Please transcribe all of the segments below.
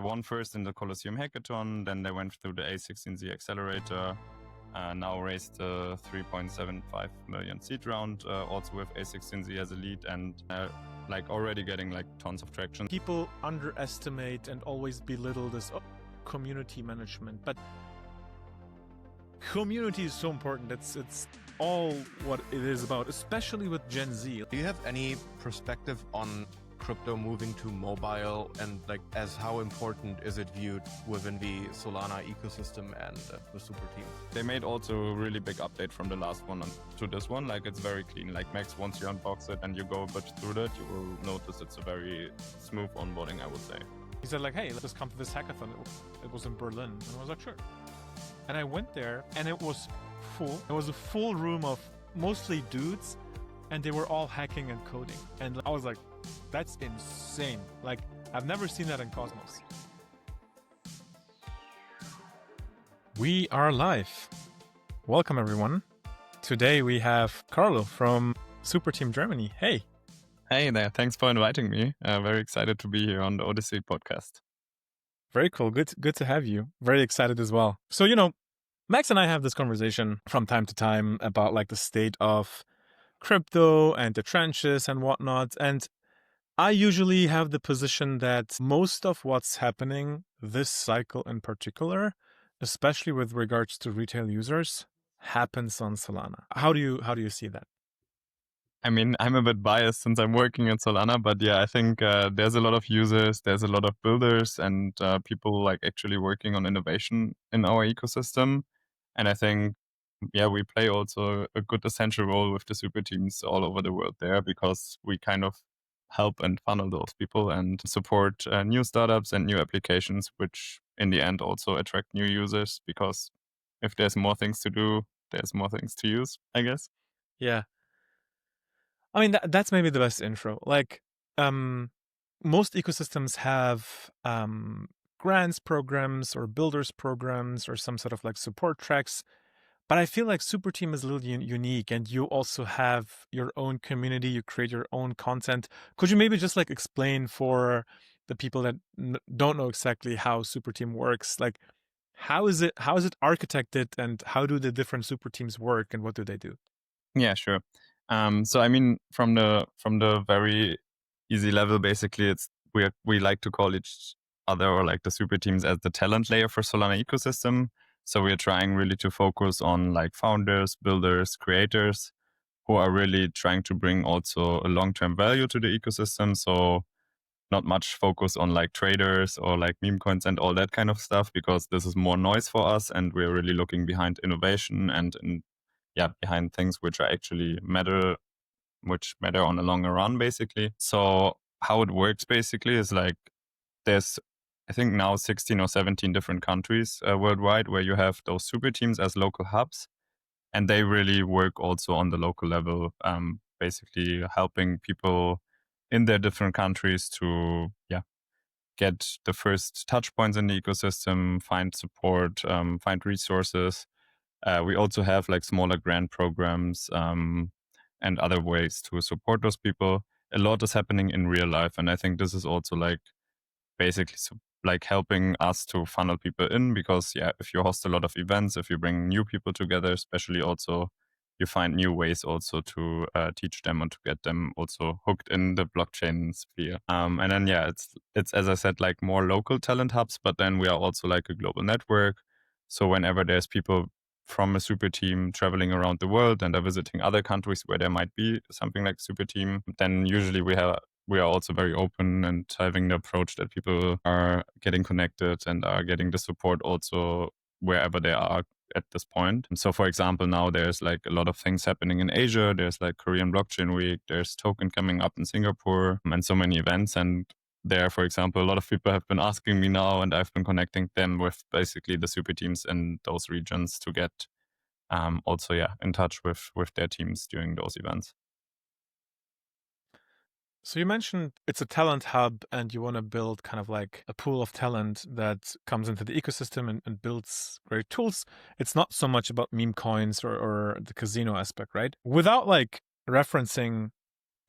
won first in the Colosseum Hackathon, then they went through the A16Z accelerator, now raised a 3.75 million seed round, also with A16Z as a lead, and like already getting like tons of traction. People underestimate and always belittle this community management, but community is so important. It's all what it is about, especially with Gen Z. Do you have any perspective on crypto moving to mobile, and like as how important is it viewed within the Solana ecosystem and the super team? They made also a really big update from the last one to this one. Like it's very clean. Like Max, once you unbox it and you go a bit through that, you will notice it's a very smooth onboarding, I would say. He said like, hey, let's come to this hackathon. It was in Berlin. And I was like, sure. And I went there and it was full. It was a full room of mostly dudes, and they were all hacking and coding. And I was like, that's insane. Like, I've never seen that in Cosmos. We are live. Welcome, everyone. Today we have Carlo from Superteam Germany. Hey. Hey there. Thanks for inviting me. Very excited to be here on the Odyssey podcast. Very cool. Good to have you. Very excited as well. So, Max and I have this conversation from time to time about like the state of crypto and the trenches and whatnot. And I usually have the position that most of what's happening this cycle in particular, especially with regards to retail users, happens on Solana. How do you see that? I mean, I'm a bit biased since I'm working in Solana, but yeah, I think there's a lot of users, there's a lot of builders, and people like actually working on innovation in our ecosystem. And I think, yeah, we play also a good essential role with the super teams all over the world there, because we kind of help and funnel those people and support new startups and new applications, which in the end also attract new users, because if there's more things to do, there's more things to use, I guess. Yeah. I mean, that's maybe the best intro. Like, most ecosystems have grants programs or builders programs or some sort of like support tracks. But I feel like Superteam is a little unique, and you also have your own community. You create your own content. Could you maybe just like explain for the people that don't know exactly how Superteam works? Like, how is it architected, and how do the different Superteams work, and what do they do? Yeah, sure. So I mean, from the very easy level, basically, it's we like to call each other or like the super teams as the talent layer for Solana ecosystem. So we're trying really to focus on like founders, builders, creators who are really trying to bring also a long-term value to the ecosystem. So not much focus on like traders or like meme coins and all that kind of stuff, because this is more noise for us, and we're really looking behind innovation and behind things which are actually which matter on a longer run, basically. So how it works basically is like there's, I think now 16 or 17 different countries worldwide where you have those super teams as local hubs, and they really work also on the local level, basically helping people in their different countries to get the first touch points in the ecosystem, find support, find resources. We also have like smaller grant programs and other ways to support those people. A lot is happening in real life, and I think this is also like basically like helping us to funnel people in, because if you host a lot of events, if you bring new people together, especially also you find new ways also to teach them and to get them also hooked in the blockchain sphere. And then it's as I said, like more local talent hubs, but then we are also like a global network. So whenever there's people from a super team traveling around the world and are visiting other countries where there might be something like super team, then usually we are also very open and having the approach that people are getting connected and are getting the support also wherever they are at this point. And so for example, now there's like a lot of things happening in Asia. There's like Korean Blockchain Week, there's Token coming up in Singapore, and so many events. And there, for example, a lot of people have been asking me now, and I've been connecting them with basically the super teams in those regions to get also in touch with their teams during those events. So you mentioned it's a talent hub, and you want to build kind of like a pool of talent that comes into the ecosystem and builds great tools. It's not so much about meme coins or the casino aspect, right? Without like referencing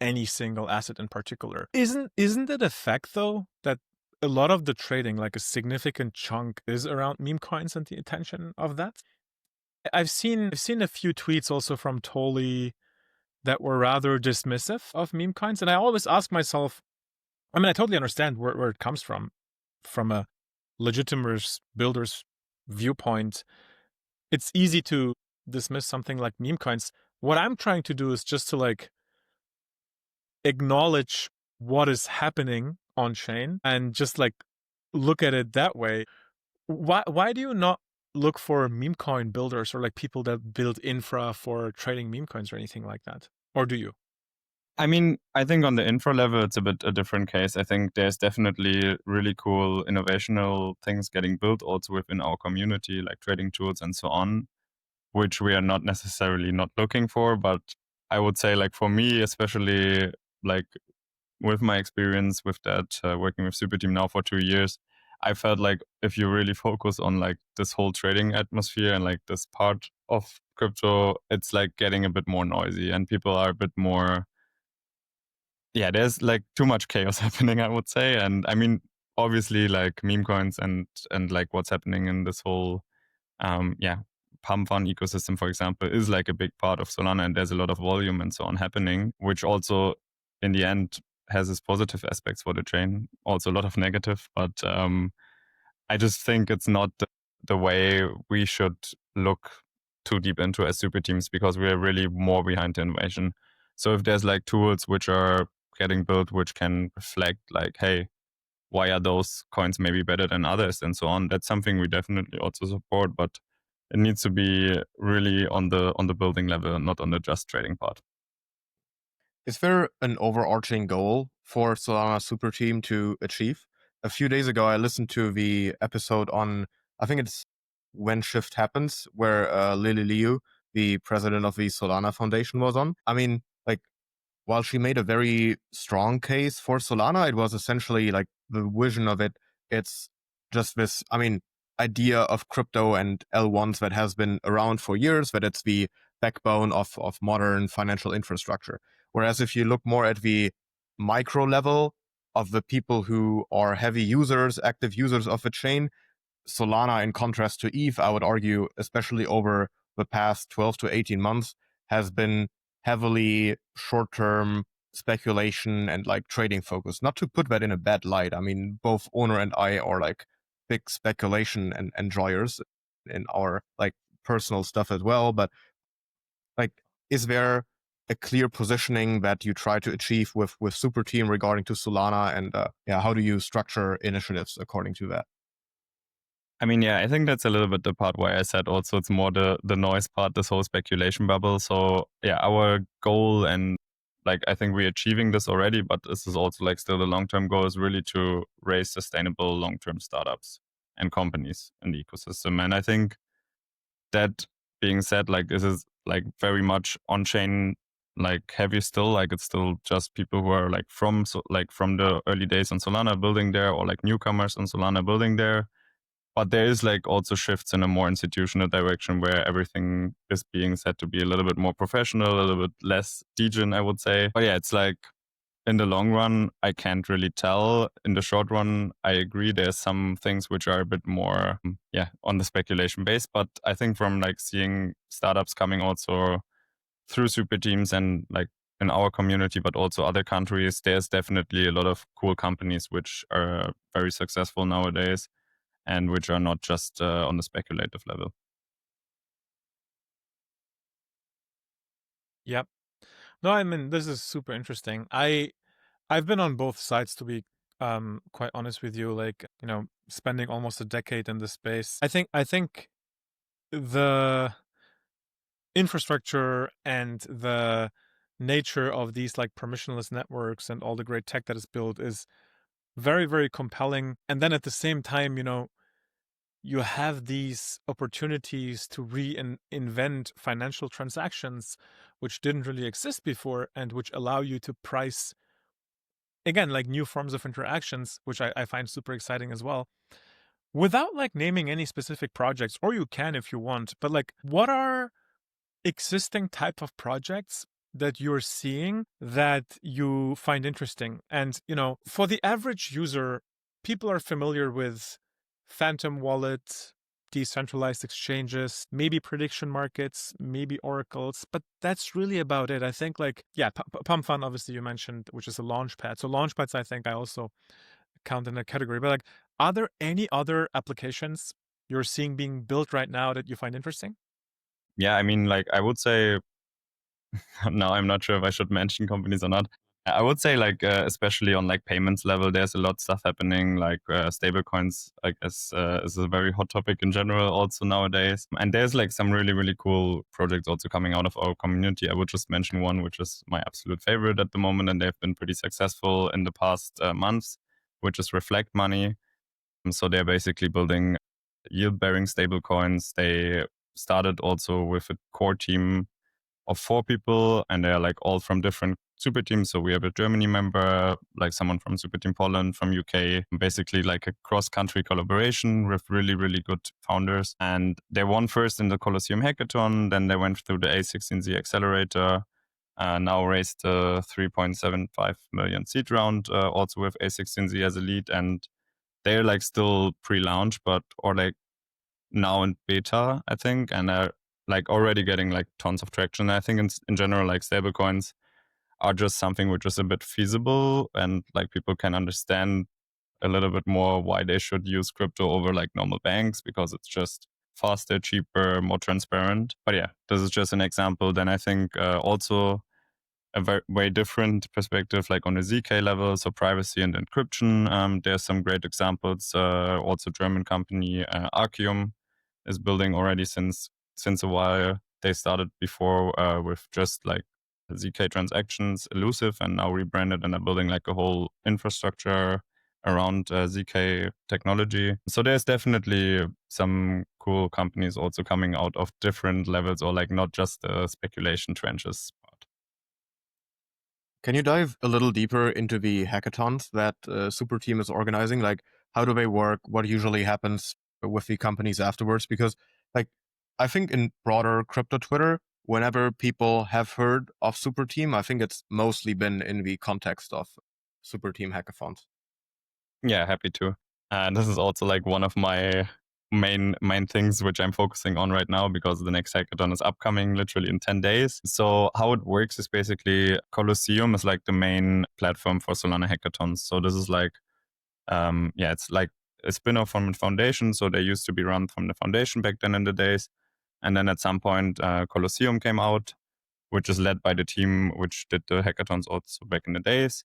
any single asset in particular. Isn't it a fact though that a lot of the trading, like a significant chunk, is around meme coins and the attention of that. I've seen a few tweets also from Tolly that were rather dismissive of meme coins, and I always ask myself, I mean, I totally understand where it comes from a legitimate builder's viewpoint. It's easy to dismiss something like meme coins. What I'm trying to do is just to like acknowledge what is happening on chain and just like look at it that way. Why do you not look for meme coin builders or like people that build infra for trading meme coins or anything like that? Or do you? I mean, I think on the infra level, it's a bit a different case. I think there's definitely really cool innovational things getting built also within our community, like trading tools and so on, which we are not necessarily not looking for. But I would say, like for me, especially like with my experience with that, working with Superteam now for 2 years, I felt like if you really focus on like this whole trading atmosphere and like this part of crypto, it's like getting a bit more noisy and people are a bit more, yeah, there's like too much chaos happening, I would say. And I mean, obviously like meme coins and like what's happening in this whole pump fund ecosystem, for example, is like a big part of Solana, and there's a lot of volume and so on happening, which also in the end has its positive aspects for the chain, also a lot of negative. But I just think it's not the way we should look too deep into as super teams, because we are really more behind the innovation. So if there's like tools which are getting built which can reflect like, hey, why are those coins maybe better than others and so on, that's something we definitely also support, but it needs to be really on the building level, not on the just trading part. Is there an overarching goal for Solana Superteam to achieve? A few days ago, I listened to the episode on, I think it's When Shift Happens, where Lily Liu, the president of the Solana Foundation, was on. I mean, like, while she made a very strong case for Solana, it was essentially like the vision of it. It's just this, I mean, idea of crypto and L1s that has been around for years, that it's the backbone of modern financial infrastructure. Whereas if you look more at the micro level of the people who are heavy users, active users of the chain, Solana, in contrast to ETH, I would argue, especially over the past 12 to 18 months, has been heavily short-term speculation and like trading focus. Not to put that in a bad light. I mean, both Owner and I are like big speculation and enjoyers in our like personal stuff as well. But like, is there a clear positioning that you try to achieve with Superteam regarding to Solana, and how do you structure initiatives according to that? I mean, yeah, I think that's a little bit the part where I said also it's more the noise part, this whole speculation bubble. So yeah, our goal, and like I think we're achieving this already, but this is also like still the long-term goal, is really to raise sustainable long-term startups and companies in the ecosystem. And I think that being said, like this is like very much on-chain like heavy still, like it's still just people who are like from the early days on Solana building there, or like newcomers on Solana building there. But there is like also shifts in a more institutional direction where everything is being said to be a little bit more professional, a little bit less degen, I would say. But yeah, it's like in the long run, I can't really tell. In the short run, I agree. There's some things which are a bit more, on the speculation base. But I think from like seeing startups coming also through super teams and like in our community, but also other countries, there's definitely a lot of cool companies which are very successful nowadays, and which are not just on the speculative level. Yep. No, I mean, this is super interesting. I've been on both sides, to be quite honest with you, like, you know, spending almost a decade in this space. I think the infrastructure and the nature of these like permissionless networks and all the great tech that is built is very, very compelling. And then at the same time, you know, you have these opportunities to reinvent financial transactions which didn't really exist before, and which allow you to price, again, like new forms of interactions, which I find super exciting as well. Without like naming any specific projects, or you can if you want, but like, what are existing type of projects that you're seeing that you find interesting? And, you know, for the average user, people are familiar with Phantom Wallet, decentralized exchanges, maybe prediction markets, maybe oracles, but that's really about it. I think Pump Fund, obviously you mentioned, which is a launchpad. So launchpads, I think I also count in that category. But are there any other applications you're seeing being built right now that you find interesting? Yeah, I mean, I would say now I'm not sure if I should mention companies or not. I would say especially on payments level, there's a lot of stuff happening. Stable coins, I guess, is a very hot topic in general also nowadays. And there's some really, really cool projects also coming out of our community. I would just mention one, which is my absolute favorite at the moment, and they've been pretty successful in the past months, which is Reflect Money. So they're basically building yield-bearing stable coins. They started also with a core team of 4 people, and they're all from different super teams. So we have a Germany member, someone from Super Team Poland, from UK, basically a cross-country collaboration with really, really good founders. And they won first in the Colosseum Hackathon, then they went through the A16Z accelerator, now raised a 3.75 million seed round, also with A16Z as a lead. And they're still pre-launch, or now in beta, I think, and are already getting tons of traction. I think in general, stablecoins are just something which is a bit feasible, and people can understand a little bit more why they should use crypto over normal banks, because it's just faster, cheaper, more transparent. But yeah, this is just an example. Then I think also a very way different perspective, on a ZK level, so privacy and encryption. There's some great examples. Also, German company Arcium is building already since a while. They started before with just ZK transactions, elusive, and now rebranded and are building a whole infrastructure around ZK technology. So there's definitely some cool companies also coming out of different levels, or not just the speculation trenches part. Can you dive a little deeper into the hackathons that Superteam is organizing? How do they work? What usually happens with the companies afterwards? Because I think in broader crypto Twitter, whenever people have heard of Superteam, I think it's mostly been in the context of Superteam hackathons. Yeah, happy to. This is also one of my main things which I'm focusing on right now, because the next hackathon is upcoming literally in 10 days. So how it works is basically Colosseum is the main platform for Solana hackathons. So this is it's a spin-off from the foundation. So they used to be run from the foundation back then in the days. And then at some point, Colosseum came out, which is led by the team which did the hackathons also back in the days.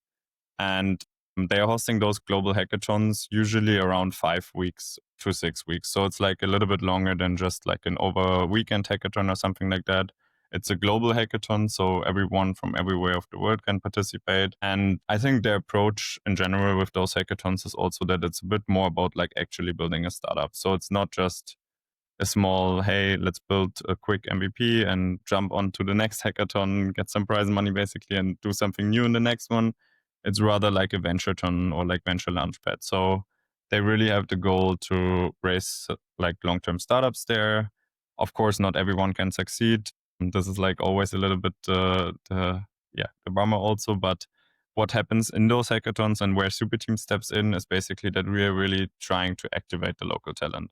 And they are hosting those global hackathons usually around 5 weeks to 6 weeks. So it's a little bit longer than just an over weekend hackathon or something like that. It's a global hackathon, so everyone from everywhere of the world can participate. And I think their approach in general with those hackathons is also that it's a bit more about actually building a startup. So it's not just a small, hey, let's build a quick MVP and jump on to the next hackathon, get some prize money basically, and do something new in the next one. It's rather like a venture ton or venture launchpad. So they really have the goal to raise long-term startups there. Of course, not everyone can succeed. And this is always a little bit the bummer also. But what happens in those hackathons and where Superteam steps in is basically that we are really trying to activate the local talent.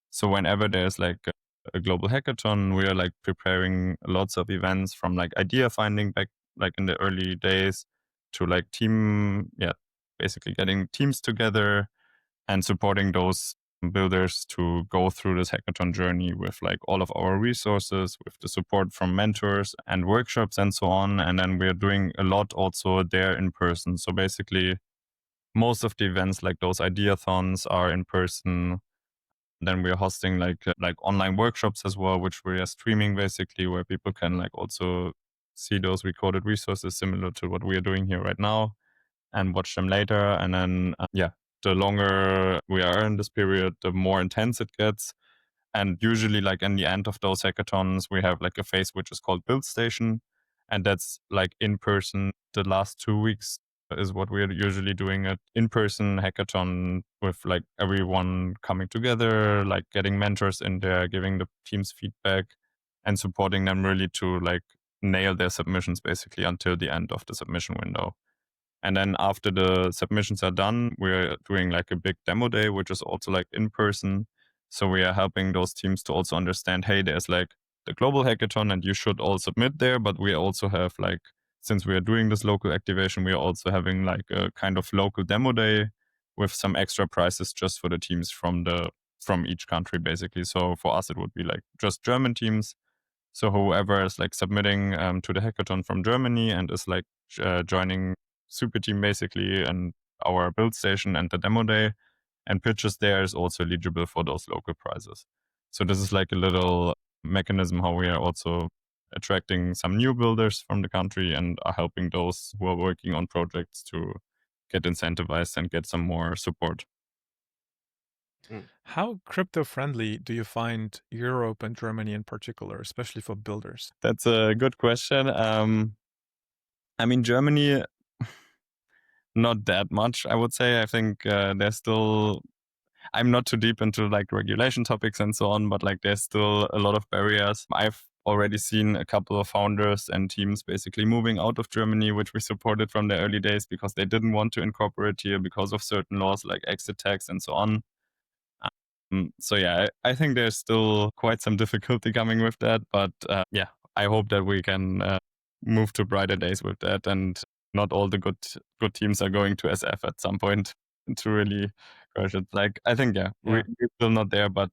So whenever there's a global hackathon, we are preparing lots of events from idea finding back in the early days to team, basically getting teams together and supporting those builders to go through this hackathon journey with all of our resources, with the support from mentors and workshops and so on. And then we're doing a lot also there in person. So basically most of the events those ideathons are in person. Then we're hosting online workshops as well, which we are streaming basically, where people can also see those recorded resources similar to what we are doing here right now and watch them later. And then the longer we are in this period, the more intense it gets. And usually in the end of those hackathons, we have a phase which is called Build Station. And that's in person. The last 2 weeks is what we're usually doing, an in-person hackathon with everyone coming together, getting mentors in there, giving the teams feedback and supporting them really to nail their submissions basically until the end of the submission window. And then after the submissions are done, we're doing like a big demo day, which is also like in person. So we are helping those teams to also understand, hey, there's like the global hackathon and you should all submit there. But we also have like, since we are doing this local activation, we are also having like a kind of local demo day with some extra prizes just for the teams from each country, basically. So for us, it would be like just German teams. So whoever is like submitting to the hackathon from Germany and is like joining Superteam basically and our build station and the demo day and pitches there is also eligible for those local prizes. So this is like a little mechanism how we are also attracting some new builders from the country and are helping those who are working on projects to get incentivized and get some more support. How crypto friendly do you find Europe and Germany in particular, especially for builders? That's a good question. I mean, Germany, not that much, I would say. I think there's still, I'm not too deep into like regulation topics and so on, but like there's still a lot of barriers. I've already seen a couple of founders and teams basically moving out of Germany, which we supported from the early days because they didn't want to incorporate here because of certain laws like exit tax and so on. So yeah, I think there's still quite some difficulty coming with that, but yeah, I hope that we can move to brighter days with that, and not all the good teams are going to SF at some point to really crush it. Like I think we're still not there, but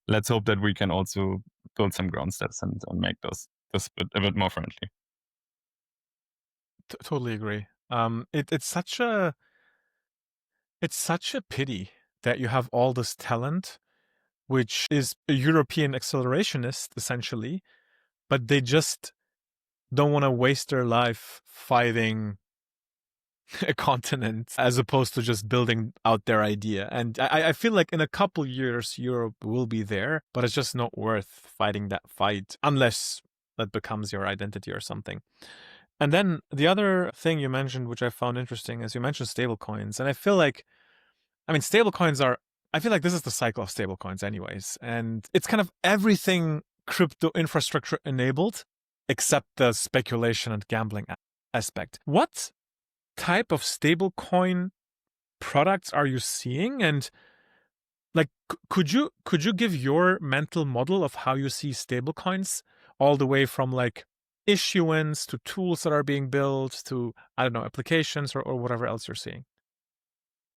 let's hope that we can also build some ground steps and make this a bit more friendly. Totally agree. It's such a pity that you have all this talent, which is a European accelerationist essentially, but they just don't want to waste their life fighting a continent as opposed to just building out their idea. And I feel like in a couple years, Europe will be there, but it's just not worth fighting that fight unless that becomes your identity or something. And then the other thing you mentioned, which I found interesting, is you mentioned stablecoins. And I feel like, stablecoins are, I feel like this is the cycle of stablecoins anyways. And it's kind of everything crypto infrastructure enabled, except the speculation and gambling aspect. What type of stablecoin products are you seeing? And like, could you give your mental model of how you see stablecoins all the way from like issuance to tools that are being built to, I don't know, applications or whatever else you're seeing?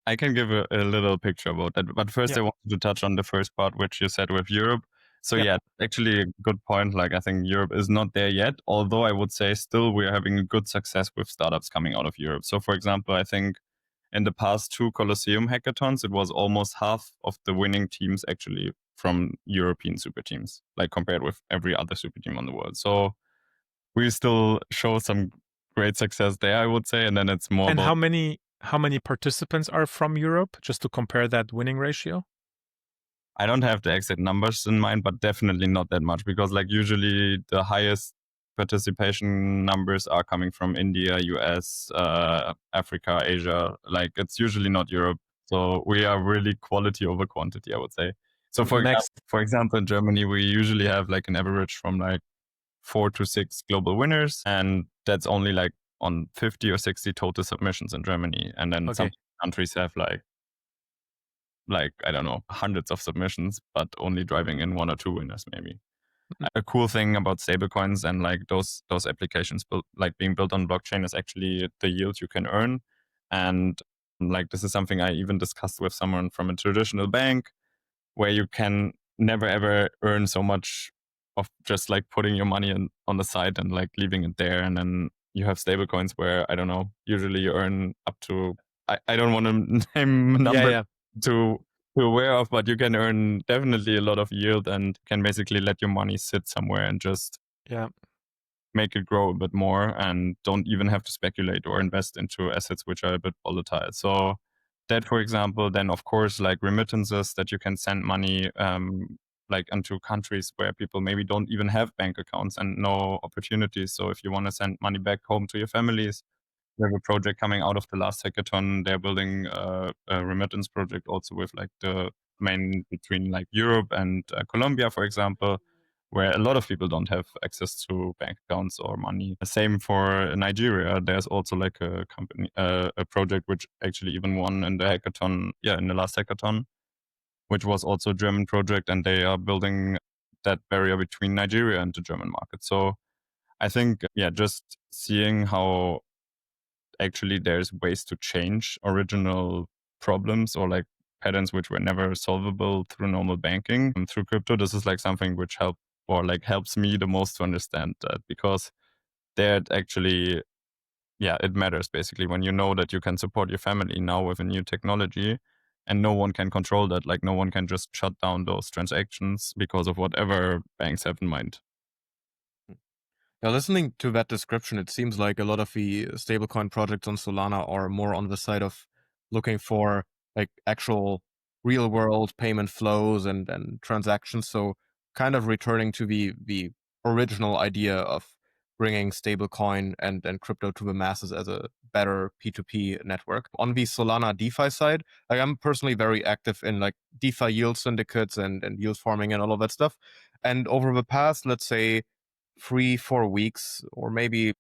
I can give a little picture about that. But first, I wanted to touch on the first part, which you said with Europe. So yeah, actually a good point. Like I think Europe is not there yet, although I would say still we're having a good success with startups coming out of Europe. So for example, I think in the past 2 Colosseum hackathons, it was almost half of the winning teams actually from European super teams, like compared with every other super team on the world. So we still show some great success there, I would say. And then it's more And about how many participants are from Europe, just to compare that winning ratio? I don't have the exact numbers in mind, but definitely not that much because like usually the highest participation numbers are coming from India, US, Africa, Asia. Like it's usually not Europe. So we are really quality over quantity, I would say. So for example, in Germany, we usually have like an average from like 4 to 6 global winners. And that's only like on 50 or 60 total submissions in Germany. And then some countries have like I don't know, hundreds of submissions, but only driving in 1 or 2 winners maybe. A cool thing about stablecoins and like those applications like being built on blockchain is actually the yield you can earn. And like this is something I even discussed with someone from a traditional bank, where you can never ever earn so much of just like putting your money on the side and like leaving it there. And then you have stablecoins where I don't know, usually you earn up to I don't want to name a number to aware of, but you can earn definitely a lot of yield and can basically let your money sit somewhere and just make it grow a bit more and don't even have to speculate or invest into assets which are a bit volatile. So that, for example, then of course like remittances that you can send money like into countries where people maybe don't even have bank accounts and no opportunities. So if you want to send money back home to your families, we have a project coming out of the last hackathon. They're building a remittance project also with like the main between like Europe and Colombia, for example. where a lot of people don't have access to bank accounts or money. Same for Nigeria. There's also like a company, a project which actually even won in the hackathon, in the last hackathon, which was also a German project, and they are building that barrier between Nigeria and the German market. So I think, just seeing how actually there's ways to change original problems or like patterns which were never solvable through normal banking and through crypto. This is like something which helps me the most to understand that, because that actually, it matters basically when you know that you can support your family now with a new technology, and no one can control that. Like no one can just shut down those transactions because of whatever banks have in mind. Now, listening to that description, it seems like a lot of the stablecoin projects on Solana are more on the side of looking for like actual real world payment flows and transactions. So kind of returning to the original idea of bringing stablecoin and crypto to the masses as a better P2P network. On the Solana DeFi side, like I'm personally very active in like DeFi yield syndicates and yield farming and all of that stuff. And over the past, let's say, 3-4 weeks, or maybe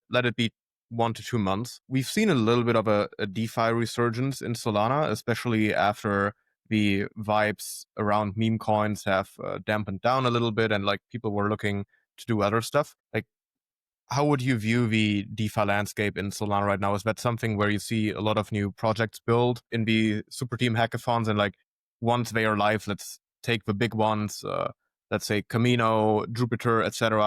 let it be 1 to 2 months, we've seen a little bit of a DeFi resurgence in Solana, especially after the vibes around meme coins have dampened down a little bit, and like people were looking to do other stuff. Like, how would you view the DeFi landscape in Solana right now? Is that something where you see a lot of new projects build in the Superteam hackathons, and like once they are live, let's take the big ones, let's say Camino, Jupiter, etc.,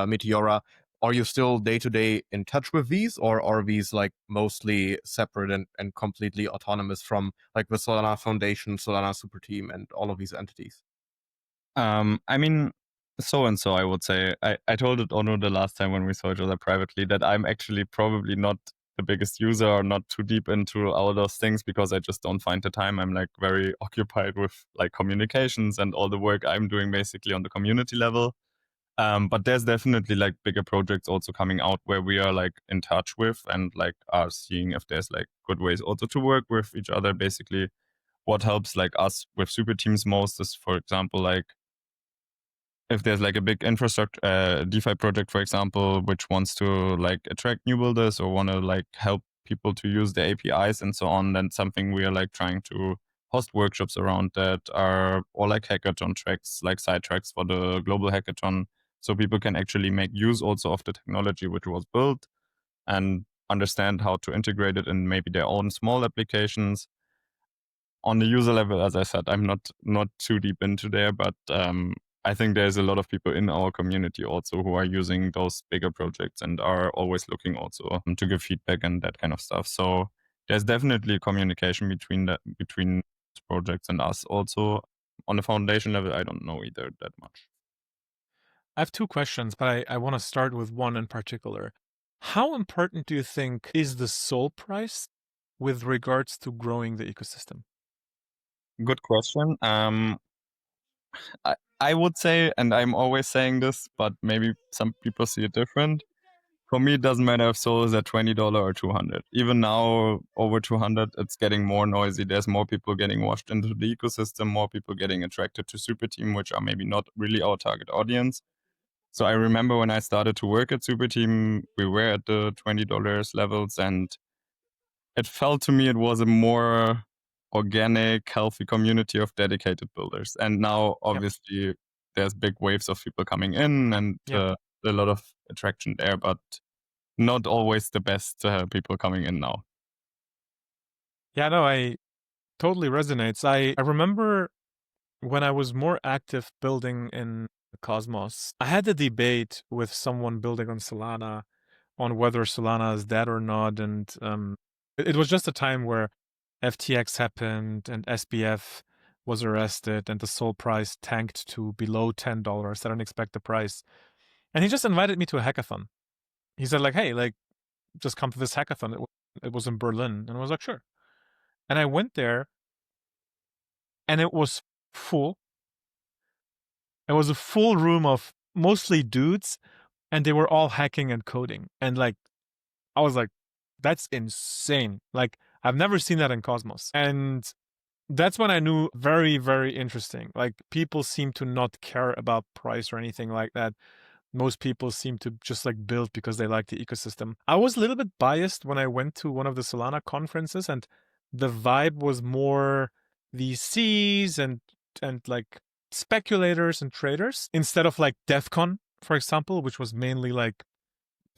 Meteora. Are you still day to day in touch with these, or are these like mostly separate and completely autonomous from like the Solana Foundation, Solana Superteam, and all of these entities? I mean, so and so, I would say. I told it Ono the last time when we saw each other privately that I'm actually probably not the biggest user or not too deep into all those things, because I just don't find the time. I'm like very occupied with like communications and all the work I'm doing basically on the community level. But there's definitely like bigger projects also coming out where we are like in touch with, and like are seeing if there's like good ways also to work with each other. Basically, what helps like us with super teams most is, for example, like if there's like a big infrastructure DeFi project, for example, which wants to like attract new builders or want to like help people to use the APIs and so on, then something we are like trying to host workshops around that are, or like hackathon tracks, like side tracks for the global hackathon, so people can actually make use also of the technology which was built and understand how to integrate it in maybe their own small applications. On the user level, as I said, I'm not too deep into there, but I think there's a lot of people in our community also who are using those bigger projects and are always looking also to give feedback and that kind of stuff. So there's definitely communication between projects and us also. On the foundation level, I don't know either that much. I have two questions, but I want to start with one in particular. How important do you think is the SOL price with regards to growing the ecosystem? Good question. I would say, and I'm always saying this, but maybe some people see it different. For me, it doesn't matter if Sol is at $20 or 200. Even now, over 200, it's getting more noisy. There's more people getting washed into the ecosystem, more people getting attracted to Superteam, which are maybe not really our target audience. So I remember when I started to work at Superteam, we were at the $20 levels, and it felt to me it was a more organic, healthy community of dedicated builders. And now, obviously, there's big waves of people coming in and a lot of attraction there, but not always the best people coming in now. Yeah, no, I totally resonates. I remember when I was more active building in Cosmos, I had a debate with someone building on Solana on whether Solana is dead or not. And it was just a time where FTX happened and SBF was arrested and the SOL price tanked to below $10. I didn't expect the price. And he just invited me to a hackathon. He said, like, hey, like, just come to this hackathon. It was in Berlin. And I was like, sure. And I went there and it was full. It was a full room of mostly dudes, and they were all hacking and coding. And like, I was like, that's insane. Like, I've never seen that in Cosmos. And that's when I knew very, very interesting. Like, people seem to not care about price or anything like that. Most people seem to just like build because they like the ecosystem. I was a little bit biased when I went to one of the Solana conferences, and the vibe was more VCs and like speculators and traders instead of like DEF CON, for example, which was mainly like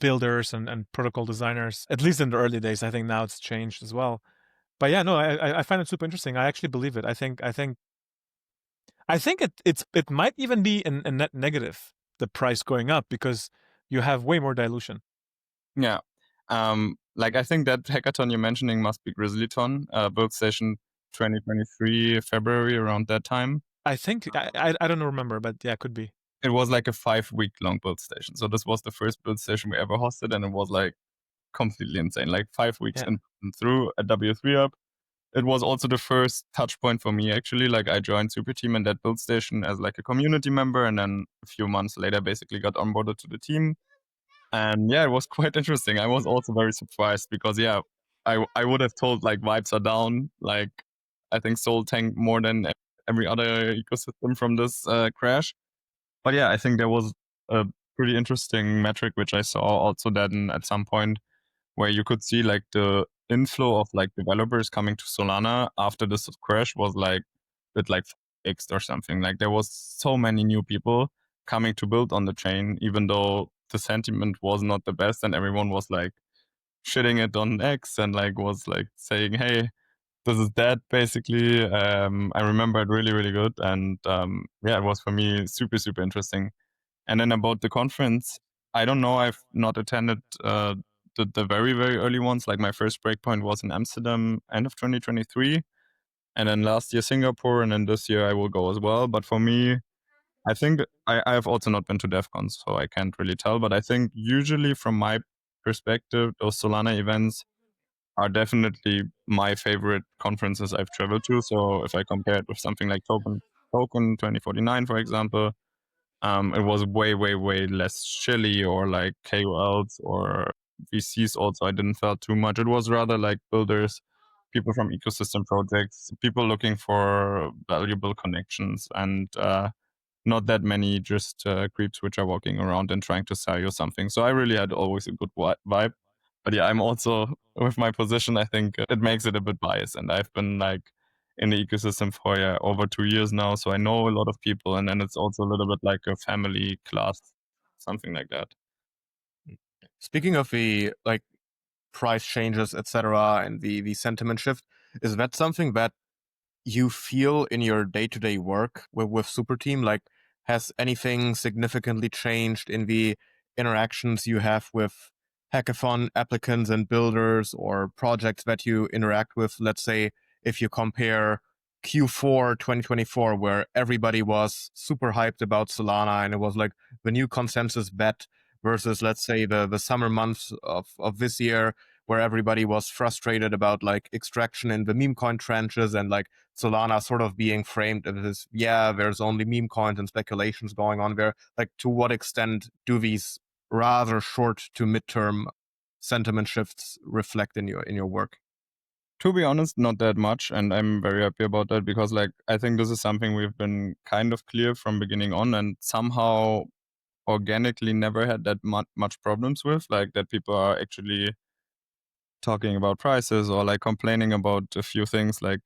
builders and protocol designers, at least in the early days. I think now it's changed as well. But yeah, no, I find it super interesting. I actually believe it. I think it might even be a net negative, the price going up, because you have way more dilution. Yeah. Like I think that hackathon you're mentioning must be Grizzlyton, Build Station 2023 February, around that time. I think I don't remember, but yeah, could be. It was like a 5-week long build station. So this was the first build station we ever hosted, and it was like completely insane. Like 5 weeks Yeah. in through a W3 up. It was also the first touch point for me, actually. Like I joined Superteam in that build station as like a community member, and then a few months later basically got onboarded to the team. And yeah, it was quite interesting. I was also very surprised because yeah, I would have told like vibes are down. Like I think Sol tanked more than every other ecosystem from this crash. But yeah, I think there was a pretty interesting metric which I saw also then at some point where you could see like the inflow of like developers coming to Solana after this crash was like bit like X or something. Like there was so many new people coming to build on the chain, even though the sentiment was not the best and everyone was like shitting it on X and like was like saying, hey, this is dead basically. I remember it really, really good. And yeah, it was for me super, super interesting. And then about the conference, I don't know. I've not attended the very, very early ones. Like my first breakpoint was in Amsterdam, end of 2023. And then last year, Singapore. And then this year, I will go as well. But for me, I think I have also not been to DEF CON, so I can't really tell. But I think usually from my perspective, those Solana events are definitely my favorite conferences I've traveled to. So if I compare it with something like Token 2049, for example, it was way, way, way less chilly or like KOLs or VCs also. I didn't felt too much. It was rather like builders, people from ecosystem projects, people looking for valuable connections and not that many just creeps which are walking around and trying to sell you something. So I really had always a good vibe. But yeah, I'm also, with my position, I think it makes it a bit biased. And I've been like in the ecosystem for over 2 years now. So I know a lot of people. And then it's also a little bit like a family class, something like that. Speaking of the like price changes, etc., and the sentiment shift, is that something that you feel in your day-to-day work with Superteam? Like, has anything significantly changed in the interactions you have with hackathon applicants and builders or projects that you interact with? Let's say if you compare Q4 2024, where everybody was super hyped about Solana and it was like the new consensus bet, versus let's say the summer months of this year, where everybody was frustrated about like extraction in the meme coin trenches and like Solana sort of being framed as, yeah, there's only meme coins and speculations going on there. Like, to what extent do these rather short to midterm sentiment shifts reflect in your work? To be honest, not that much. And I'm very happy about that because like I think this is something we've been kind of clear from beginning on and somehow organically never had that much problems with, like that people are actually talking about prices or like complaining about a few things like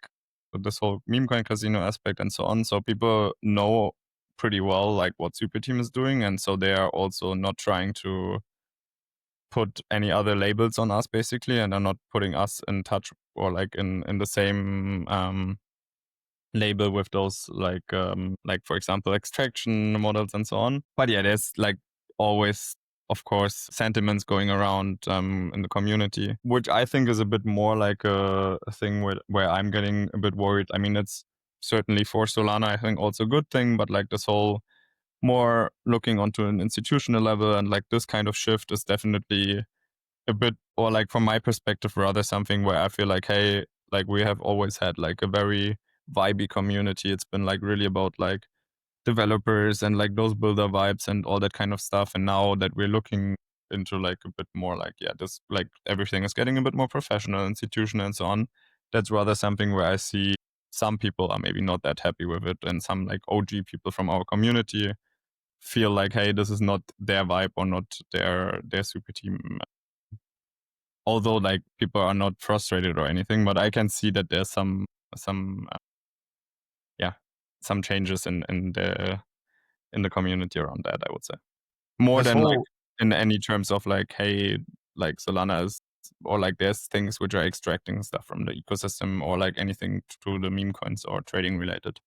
this whole meme coin casino aspect and so on. So people know pretty well like what Superteam is doing, and so they are also not trying to put any other labels on us basically, and are not putting us in touch or like in the same label with those like for example extraction models and so on. But yeah, there's like always of course sentiments going around in the community, which I think is a bit more like a thing where I'm getting a bit worried. I mean, it's certainly for Solana I think also a good thing, but like this whole more looking onto an institutional level and like this kind of shift is definitely a bit, or like from my perspective, rather something where I feel like, hey, like we have always had like a very vibey community. It's been like really about like developers and like those builder vibes and all that kind of stuff. And now that we're looking into like a bit more like, yeah, this like everything is getting a bit more professional, institutional and so on. That's rather something where I see some people are maybe not that happy with it, and some like OG people from our community feel like, hey, this is not their vibe or not their super team. Although like people are not frustrated or anything, but I can see that there's some some changes in the community around that, I would say. More This than like whole in any terms of like, hey, like Solana is, or like there's things which are extracting stuff from the ecosystem, or like anything to the meme coins or trading related.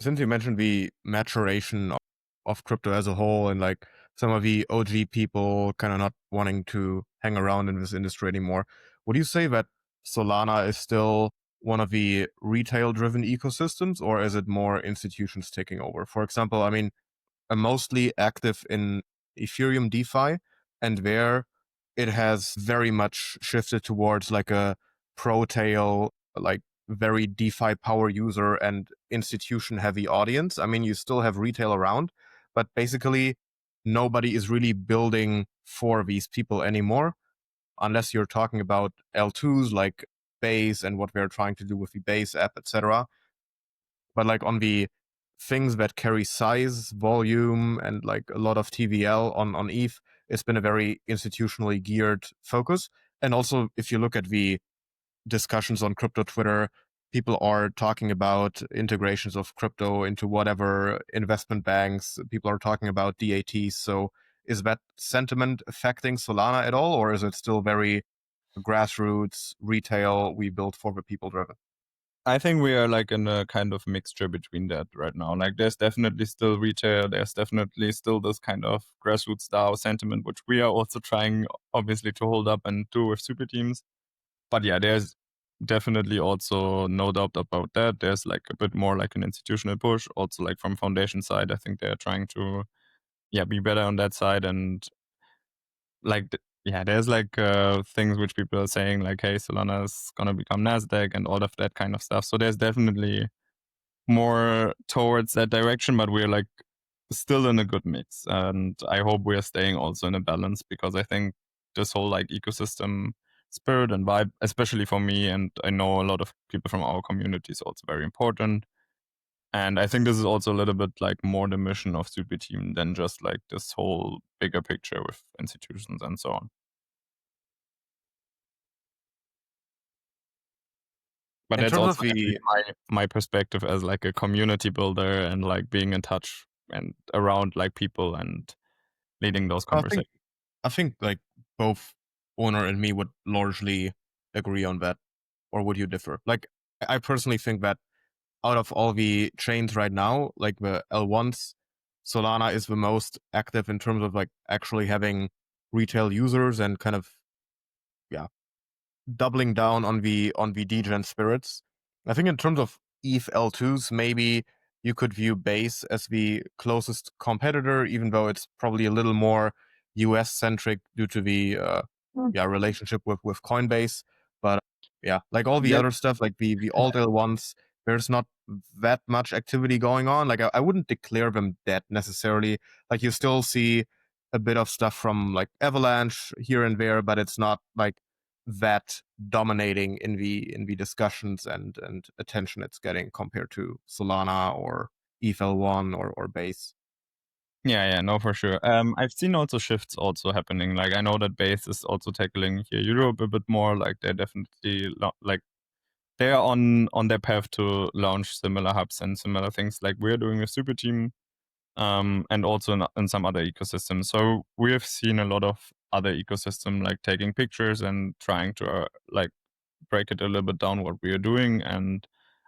since you mentioned the maturation of crypto as a whole and like some of the OG people kind of not wanting to hang around in this industry anymore, would you say that Solana is still one of the retail driven ecosystems, or is it more institutions taking over? For example, I mean, I'm mostly active in Ethereum DeFi, and there it has very much shifted towards like a pro tail, like very DeFi power user and institution heavy audience. I mean, you still have retail around, but basically nobody is really building for these people anymore, unless you're talking about L2s like Base and what we're trying to do with the Base app, etc. But like on the things that carry size, volume, and like a lot of TVL on ETH, it's been a very institutionally geared focus. And also, if you look at the discussions on crypto Twitter, people are talking about integrations of crypto into whatever investment banks. People are talking about DATs. So is that sentiment affecting Solana at all, or is it still very grassroots retail? We build for the people driven. I think we are like in a kind of mixture between that right now. Like there's definitely still retail, there's definitely still this kind of grassroots DAO sentiment, which we are also trying obviously to hold up and do with super teams. But yeah, there's definitely also no doubt about that. There's like a bit more like an institutional push, also like from foundation side. I think they're trying to be better on that side. And like there's like things which people are saying like, hey, Solana is gonna become Nasdaq and all of that kind of stuff. So there's definitely more towards that direction, but we're like still in a good mix, and I hope we're staying also in a balance, because I think this whole like ecosystem spirit and vibe, especially for me, and I know a lot of people from our community, is also very important. And I think this is also a little bit like more the mission of Super Team than just like this whole bigger picture with institutions and so on. But In that's terms of also the my perspective as like a community builder and like being in touch and around like people and leading those conversations. I think like both owner and me would largely agree on that, or would you differ? Like I personally think that out of all the chains right now, like the L1s, Solana is the most active in terms of like actually having retail users and kind of doubling down on the degen spirits. I think in terms of ETH L2s, maybe you could view Base as the closest competitor, even though it's probably a little more US centric due to the relationship with Coinbase. But like all the That, other stuff, like the alt L1s, there's not that much activity going on. Like I wouldn't declare them dead necessarily. Like you still see a bit of stuff from like Avalanche here and there, but it's not like that dominating in the discussions and attention it's getting compared to Solana or ETH1 or Base. yeah, no, for sure. I've seen also shifts also happening. Like I know that Base is also tackling here Europe a bit more. Like they're definitely like they are on their path to launch similar hubs and similar things like we're doing with Super Team, and also in some other ecosystems. So we have seen a lot of other ecosystem like taking pictures and trying to like break it a little bit down what we are doing. And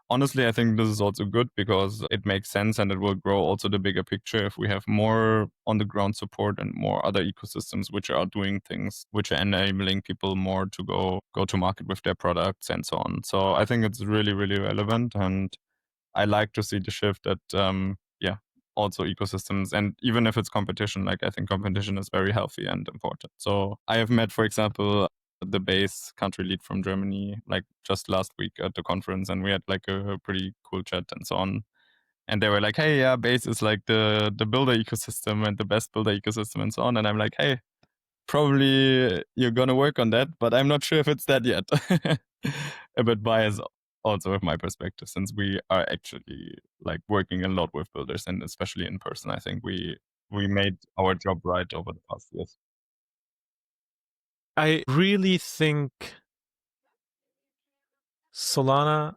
honestly, I think this is also good because it makes sense and it will grow also the bigger picture if we have more on the ground support and more other ecosystems which are doing things which are enabling people more to go to market with their products and so on. So I think it's really, really relevant, and I like to see the shift that also ecosystems, and even if it's competition, like I think competition is very healthy and important. So I have met, for example, the Base country lead from Germany like just last week at the conference, and we had like a pretty cool chat and so on. And they were like, hey, yeah, Base is like the builder ecosystem and the best builder ecosystem and so on. And I'm like, hey, probably you're gonna work on that, but I'm not sure if it's that yet. A bit biased also with my perspective, since we are actually like working a lot with builders, and especially in person. I think we made our job right over the past years. I really think Solana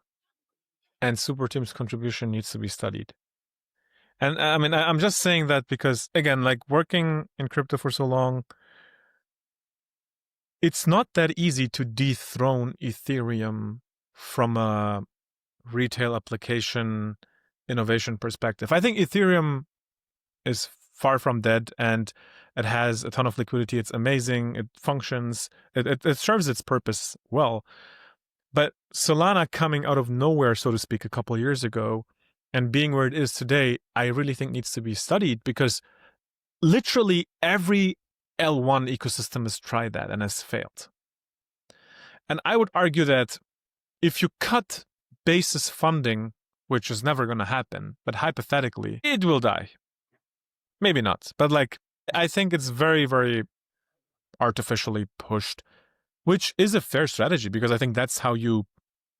and Superteam's contribution needs to be studied. And I mean, I'm just saying that because, again, like working in crypto for so long, it's not that easy to dethrone Ethereum from a retail application innovation perspective. I think Ethereum is far from dead, and it has a ton of liquidity. It's amazing. It functions. It serves its purpose well. But Solana coming out of nowhere, so to speak, a couple of years ago, and being where it is today, I really think needs to be studied, because literally every L1 ecosystem has tried that and has failed. And I would argue that if you cut basis funding, which is never going to happen, but hypothetically, it will die. Maybe not, but like, I think it's very, very artificially pushed, which is a fair strategy, because I think that's how you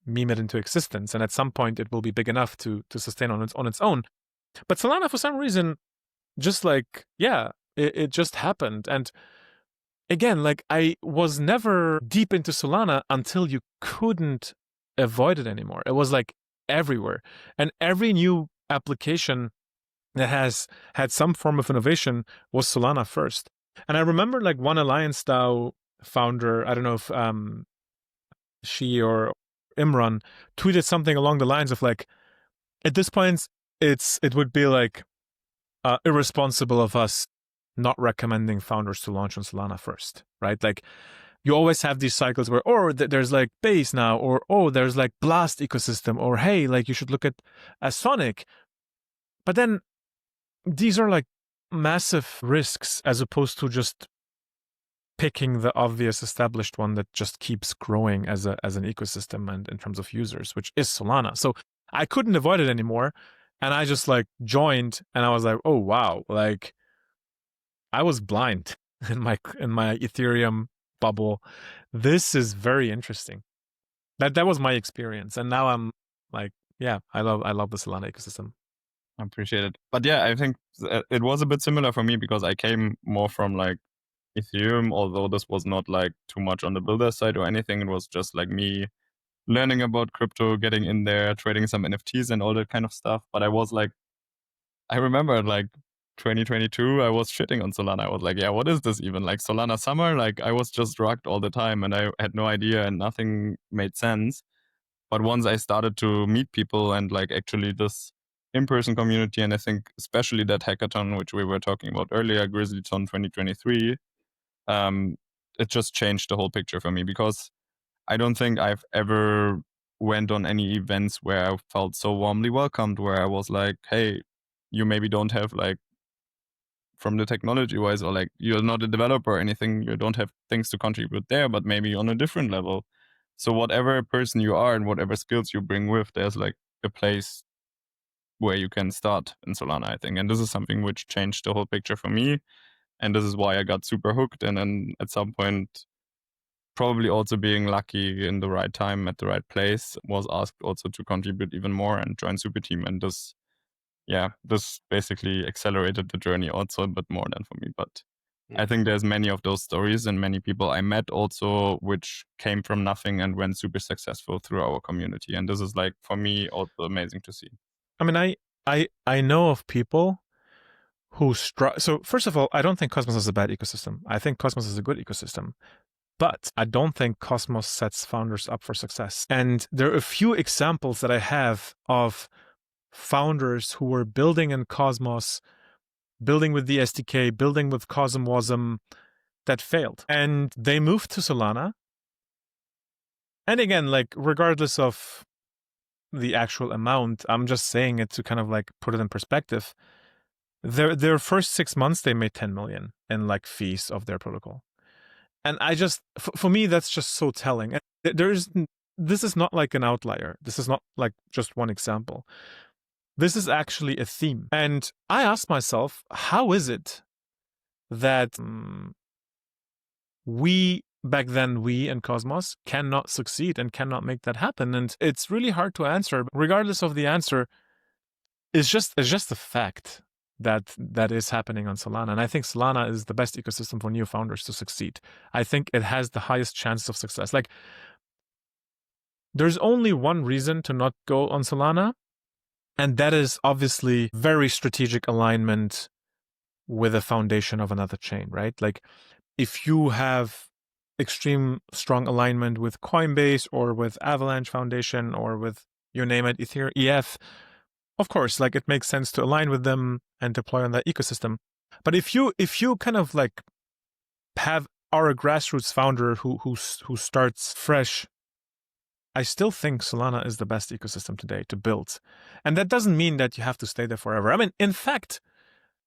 meme it into existence, and at some point it will be big enough to sustain on its own. But Solana, for some reason, just like, yeah, it just happened. And again, like, I was never deep into Solana until you couldn't avoid it anymore. It was like everywhere, and every new application that has had some form of innovation was Solana first. And I remember like one Alliance DAO founder, I don't know if she or Imran, tweeted something along the lines of like, at this point, it would be like irresponsible of us not recommending founders to launch on Solana first, right? Like, you always have these cycles where, there's like Base now, or there's like Blast ecosystem, or hey, like you should look at Sonic. But then these are like massive risks, as opposed to just picking the obvious established one that just keeps growing as an ecosystem and in terms of users, which is Solana. So I couldn't avoid it anymore, and I just like joined, and I was like, oh wow, like I was blind in my Ethereum bubble. This is very interesting. That was my experience, and now I'm like, yeah, I love the Solana ecosystem. I appreciate it. But yeah, I think it was a bit similar for me, because I came more from like Ethereum, although this was not like too much on the builder side or anything. It was just like me learning about crypto, getting in there, trading some NFTs and all that kind of stuff. But I was like, I remember like 2022, I was shitting on Solana. I was like, yeah, what is this even? Like Solana Summer? Like I was just drugged all the time, and I had no idea, and nothing made sense. But once I started to meet people and like actually this in-person community, and I think especially that hackathon, which we were talking about earlier, GrizzlyTon 2023, it just changed the whole picture for me, because I don't think I've ever went on any events where I felt so warmly welcomed, where I was like, hey, you maybe don't have like, from the technology wise, or like you're not a developer or anything, you don't have things to contribute there, but maybe on a different level. So whatever person you are and whatever skills you bring with, there's like a place where you can start in Solana, I think. And this is something which changed the whole picture for me. And this is why I got super hooked. And then at some point, probably also being lucky in the right time at the right place, was asked also to contribute even more and join Superteam. And this basically accelerated the journey also a bit more than for me. But I think there's many of those stories, and many people I met also which came from nothing and went super successful through our community. And this is like, for me, also amazing to see. I mean, I know of people who so first of all, I don't think Cosmos is a bad ecosystem. I think Cosmos is a good ecosystem. But I don't think Cosmos sets founders up for success. And there are a few examples that I have of founders who were building in Cosmos, building with the SDK, building with CosmWasm, that failed. And they moved to Solana. And again, like, regardless of the actual amount, I'm just saying it to kind of like put it in perspective. Their first 6 months, they made 10 million in like fees of their protocol. And I just, for me, that's just so telling. This is not like an outlier. This is not like just one example. This is actually a theme. And I asked myself, how is it that we back then we and Cosmos cannot succeed and cannot make that happen. And it's really hard to answer. Regardless of the answer, it's just a fact that is happening on Solana. And I think Solana is the best ecosystem for new founders to succeed. I think it has the highest chance of success. Like, there's only one reason to not go on Solana, and that is obviously very strategic alignment with the foundation of another chain, right? Like, if you have extreme strong alignment with Coinbase or with Avalanche Foundation or with, you name it, Ethereum, EF, of course, like, it makes sense to align with them and deploy on that ecosystem. But if you kind of like are a grassroots founder who starts fresh, I still think Solana is the best ecosystem today to build. And that doesn't mean that you have to stay there forever. I mean, in fact,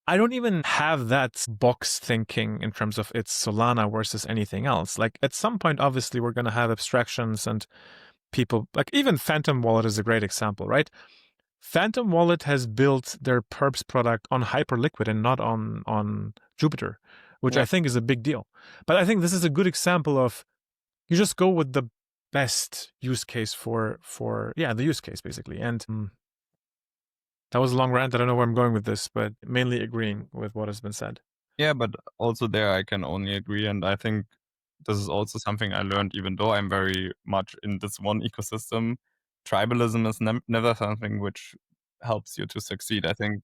I don't even have that box thinking in terms of it's Solana versus anything else. Like, at some point, obviously, we're going to have abstractions and people, like even Phantom Wallet is a great example, right? Phantom Wallet has built their perps product on Hyperliquid and not on Jupiter, which I think is a big deal. But I think this is a good example of, you just go with the best use case for the use case, basically. And that was a long rant. I don't know where I'm going with this, but mainly agreeing with what has been said. Yeah, but also there I can only agree. And I think this is also something I learned, even though I'm very much in this one ecosystem. Tribalism is never something which helps you to succeed. I think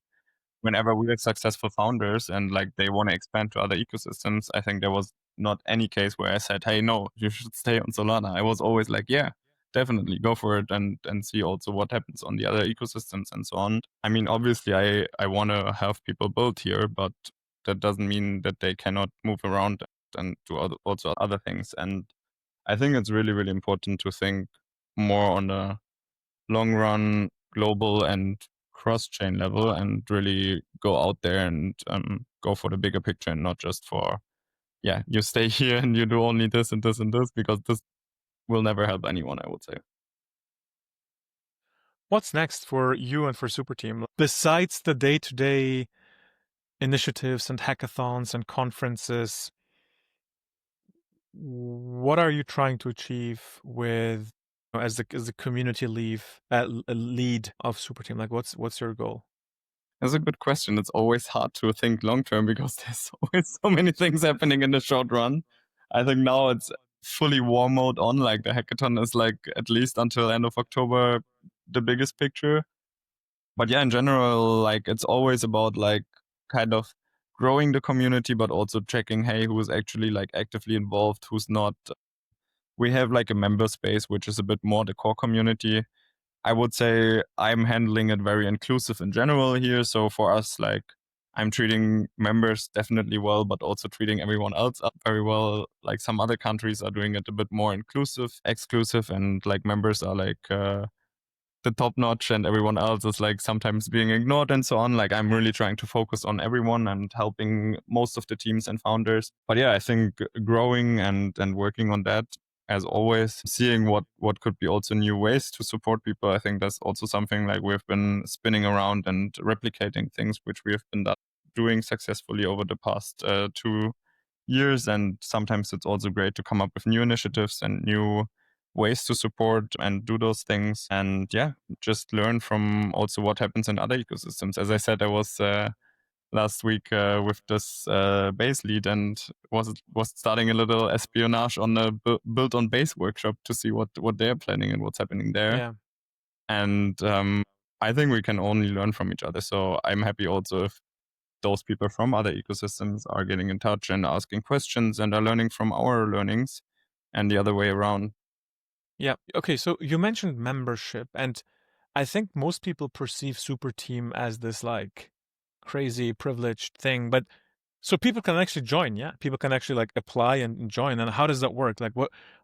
whenever we are successful founders and like they want to expand to other ecosystems, I think there was not any case where I said, hey, no, you should stay on Solana. I was always like, yeah, definitely go for it and see also what happens on the other ecosystems and so on. I mean, obviously I want to have people build here, but that doesn't mean that they cannot move around and do also other things. And I think it's really, really important to think more on the long run, global and cross-chain level, and really go out there and go for the bigger picture and not just for, you stay here and you do only this and this and this, because this will never help anyone, I would say. What's next for you and for Superteam? Besides the day-to-day initiatives and hackathons and conferences, what are you trying to achieve with, as the community lead of Superteam? Like, what's your goal? That's a good question. It's always hard to think long term because there's always so many things happening in the short run. I think now it's fully war mode on. Like, the hackathon is like at least until end of October the biggest picture. But yeah, in general, like, it's always about like kind of growing the community, but also checking, hey, who is actually like actively involved, who's not. We have like a member space, which is a bit more the core community. I would say I'm handling it very inclusive in general here. So for us, like, I'm treating members definitely well, but also treating everyone else up very well. Like, some other countries are doing it a bit more inclusive, exclusive, and like members are like the top notch and everyone else is like sometimes being ignored and so on. Like, I'm really trying to focus on everyone and helping most of the teams and founders. But yeah, I think growing and working on that, as always, seeing what could be also new ways to support people. I think that's also something like we've been spinning around and replicating things which we have been doing successfully over the past 2 years. And sometimes it's also great to come up with new initiatives and new ways to support and do those things. And yeah, just learn from also what happens in other ecosystems. As I said, I was last week with this base lead and was starting a little espionage on a build on base workshop to see what they're planning and what's happening there. Yeah. And I think we can only learn from each other. So I'm happy also if those people from other ecosystems are getting in touch and asking questions and are learning from our learnings, and the other way around. Yeah. Okay. So you mentioned membership, and I think most people perceive Superteam as this like crazy privileged thing, but so people can actually join. Yeah, people can actually like apply and join. And how does that work? Like,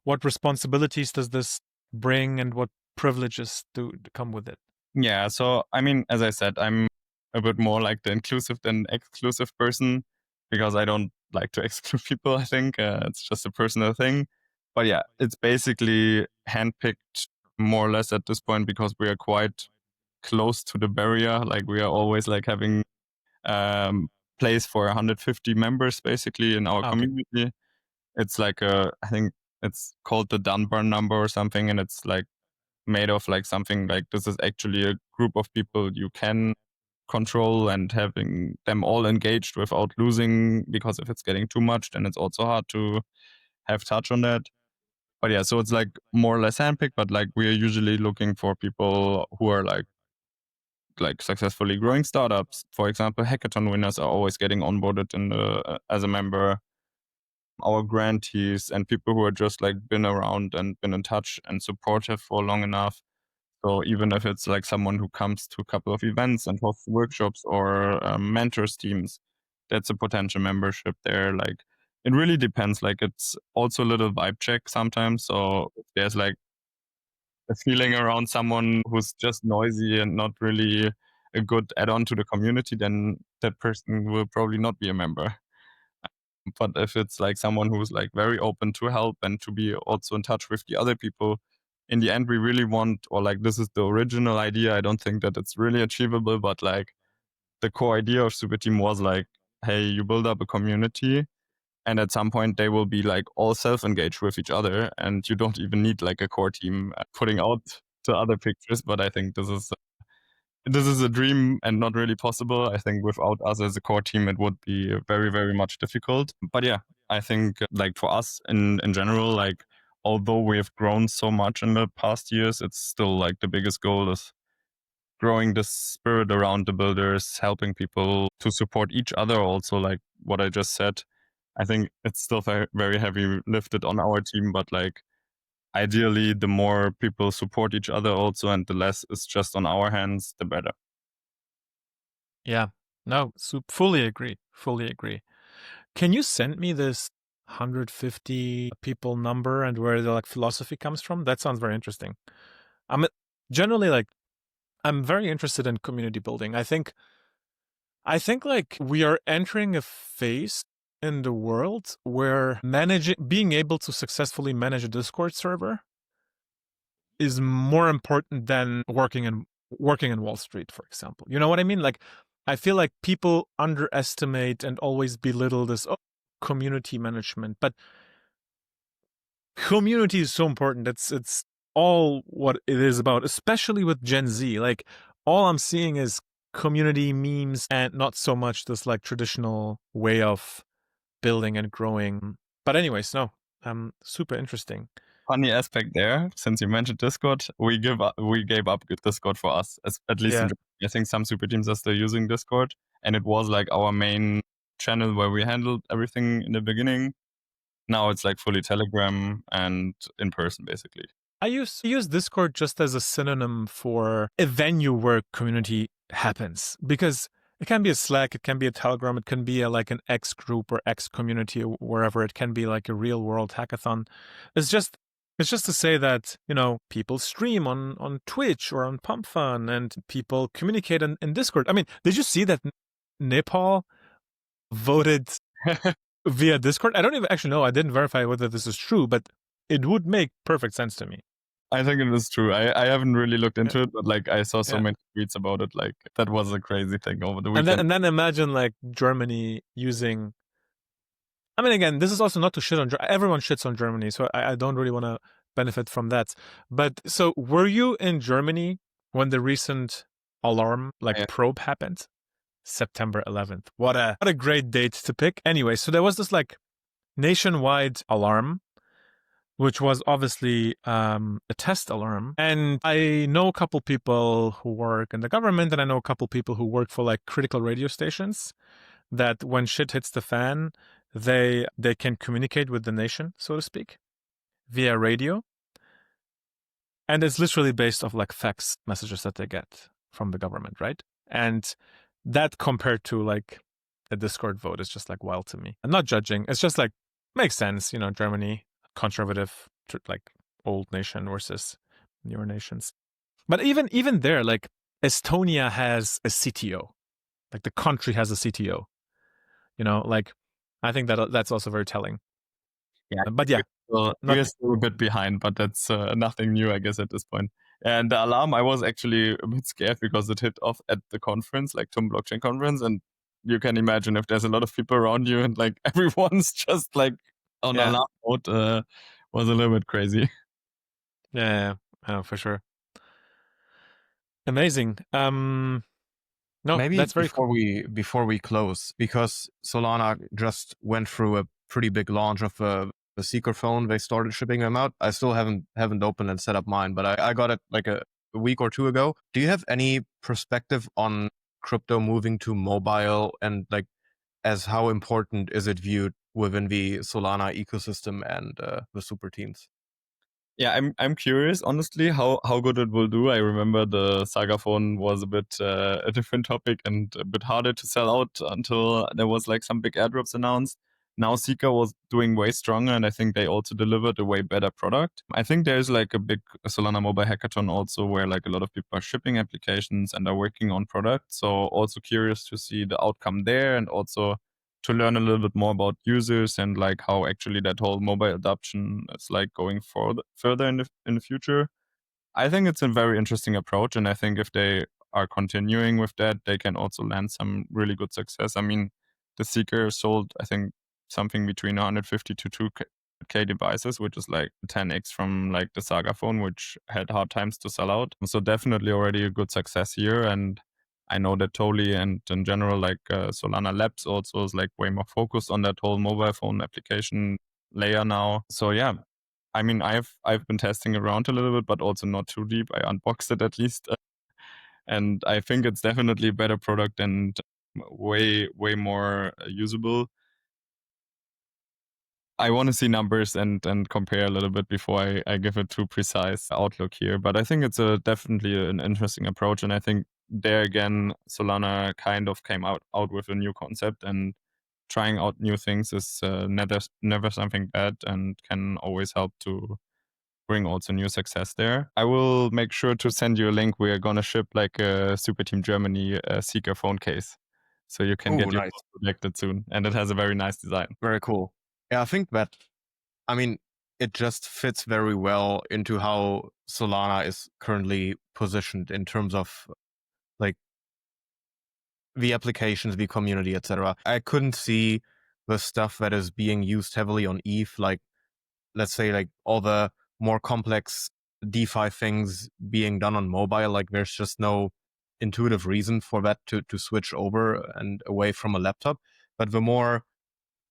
what responsibilities does this bring, and what privileges do come with it? Yeah. So I mean, as I said, I'm a bit more like the inclusive than exclusive person because I don't like to exclude people. I think it's just a personal thing. But yeah, it's basically handpicked more or less at this point because we are quite close to the barrier. Like, we are always like having place for 150 members basically in our Okay. community. It's like I think it's called the Dunbar number or something, and it's like made of like something like this is actually a group of people you can control and having them all engaged without losing, because if it's getting too much, then it's also hard to have touch on that. But yeah, so it's like more or less handpicked, but like we are usually looking for people who are like successfully growing startups. For example, hackathon winners are always getting onboarded in the as a member. Our grantees and people who are just like been around and been in touch and supportive for long enough. So even if it's like someone who comes to a couple of events and hosts workshops or mentors teams, that's a potential membership there. Like it really depends. Like it's also a little vibe check sometimes. So if there's like a feeling around someone who's just noisy and not really a good add-on to the community, then that person will probably not be a member. But if it's like someone who's like very open to help and to be also in touch with the other people, in the end we really want, or like this is the original idea. I don't think that it's really achievable, but like the core idea of Super Team was like, hey, you build up a community and at some point they will be like all self-engaged with each other and you don't even need like a core team putting out to other pictures. But I think this is a dream and not really possible. I think without us as a core team, it would be very, very much difficult. But yeah, I think like for us in general, like although we have grown so much in the past years, it's still like the biggest goal is growing the spirit around the builders, helping people to support each other. Also, like what I just said, I think it's still very, very heavy lifted on our team, but like ideally, the more people support each other also, and the less is just on our hands, the better. Yeah. No, fully agree. Fully agree. Can you send me this 150 people number and where the like philosophy comes from? That sounds very interesting. I'm generally like I'm very interested in community building. I think like we are entering a phase in the world where being able to successfully manage a Discord server is more important than working in Wall Street, for example. You know what I mean? Like I feel like people underestimate and always belittle this community management, but community is so important. It's all what it is about, especially with Gen Z. Like all I'm seeing is community memes and not so much this like traditional way of building and growing. But anyways, no, super interesting. Funny aspect there, since you mentioned Discord, we gave up Discord for us, at least in Germany. I think some super teams are still using Discord, and it was like our main channel where we handled everything in the beginning. Now it's like fully Telegram and in person, basically. I use Discord just as a synonym for a venue where community happens, because it can be a Slack, it can be a Telegram, it can be like an X group or X community or wherever. It can be like a real world hackathon. It's just to say that, you know, people stream on Twitch or on PumpFun and people communicate in Discord. I mean, did you see that Nepal voted via Discord? I don't even actually know. I didn't verify whether this is true, but it would make perfect sense to me. I think it is true. I haven't really looked into it, but like I saw so many tweets about it. Like that was a crazy thing over the weekend. And then imagine like Germany using. I mean, again, this is also not to shit on. Everyone shits on Germany, so I don't really want to benefit from that. But so, were you in Germany when the recent alarm probe happened? September 11th. What a great date to pick. Anyway, so there was this like nationwide alarm, which was obviously a test alarm. And I know a couple people who work in the government, and I know a couple people who work for like critical radio stations, that when shit hits the fan, they can communicate with the nation, so to speak, via radio. And it's literally based off like fax messages that they get from the government, right? And that compared to like a Discord vote is just like wild to me. I'm not judging. It's just like makes sense, you know, Germany, conservative, like old nation versus newer nations. But even there, like Estonia has a CTO, like the country has a CTO. You know, like I think that's also very telling. Yeah, but yeah, we're still a bit behind, but that's nothing new, I guess, at this point. And the alarm, I was actually a bit scared because it hit off at the conference, like TUM Blockchain conference, and you can imagine if there's a lot of people around you and like everyone's just like on Yeah. alarm mode was a little bit crazy. Yeah, oh, for sure. Amazing. No, Maybe that's very cool. before we close, because Solana just went through a pretty big launch of the Seeker phone. They started shipping them out. I still haven't opened and set up mine, but I got it like a week or two ago. Do you have any perspective on crypto moving to mobile, and like as how important is it viewed within the Solana ecosystem and the super teams? Yeah, I'm curious, honestly, how good it will do. I remember the Saga phone was a bit a different topic and a bit harder to sell out until there was like some big airdrops announced. Now Seeker was doing way stronger, and I think they also delivered a way better product. I think there's like a big Solana mobile hackathon also where like a lot of people are shipping applications and are working on products. So also curious to see the outcome there, and also to learn a little bit more about users and like how actually that whole mobile adoption is like going further in the future. I think it's a very interesting approach, and I think if they are continuing with that, they can also land some really good success. I mean, the Seeker sold, I think, something between 150 to 2K devices, which is like 10x from like the Saga phone, which had hard times to sell out. So definitely already a good success here, and I know that Toli and in general, like Solana Labs also is like way more focused on that whole mobile phone application layer now. So yeah, I mean, I've been testing around a little bit, but also not too deep. I unboxed it at least, and I think it's definitely a better product and way more usable. I want to see numbers and compare a little bit before I give a too precise outlook here. But I think it's definitely an interesting approach, and I think there again, Solana kind of came out with a new concept, and trying out new things is never something bad, and can always help to bring also new success there. I will make sure to send you a link. We are gonna ship like a Superteam Germany Seeker phone case, so you can Oh, get your nice. phone protected soon, and it has a very nice design. Very cool. Yeah, I think that, I mean, it just fits very well into how Solana is currently positioned in terms of like the applications, the community, etc. I couldn't see the stuff that is being used heavily on ETH, like let's say like all the more complex DeFi things being done on mobile. Like there's just no intuitive reason for that to switch over and away from a laptop. But the more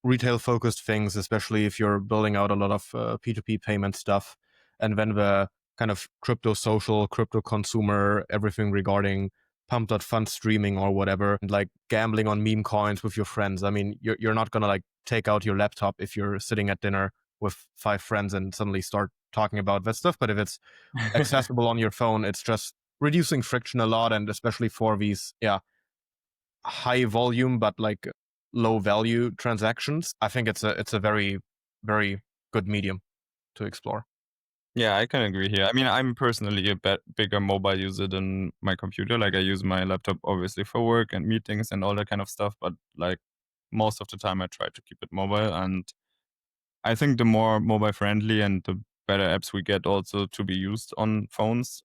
retail focused things, especially if you're building out a lot of P2P payment stuff, and then the kind of crypto social, crypto consumer, everything regarding pump.fund streaming or whatever, and like gambling on meme coins with your friends. I mean, you're not going to like take out your laptop if you're sitting at dinner with 5 friends and suddenly start talking about that stuff. But if it's accessible on your phone, it's just reducing friction a lot. And especially for these, high volume, but like low value transactions, I think it's a very, very good medium to explore. Yeah, I can agree here. I mean, I'm personally a bigger mobile user than my computer. Like, I use my laptop obviously for work and meetings and all that kind of stuff, but like most of the time I try to keep it mobile. And I think the more mobile friendly and the better apps we get also to be used on phones,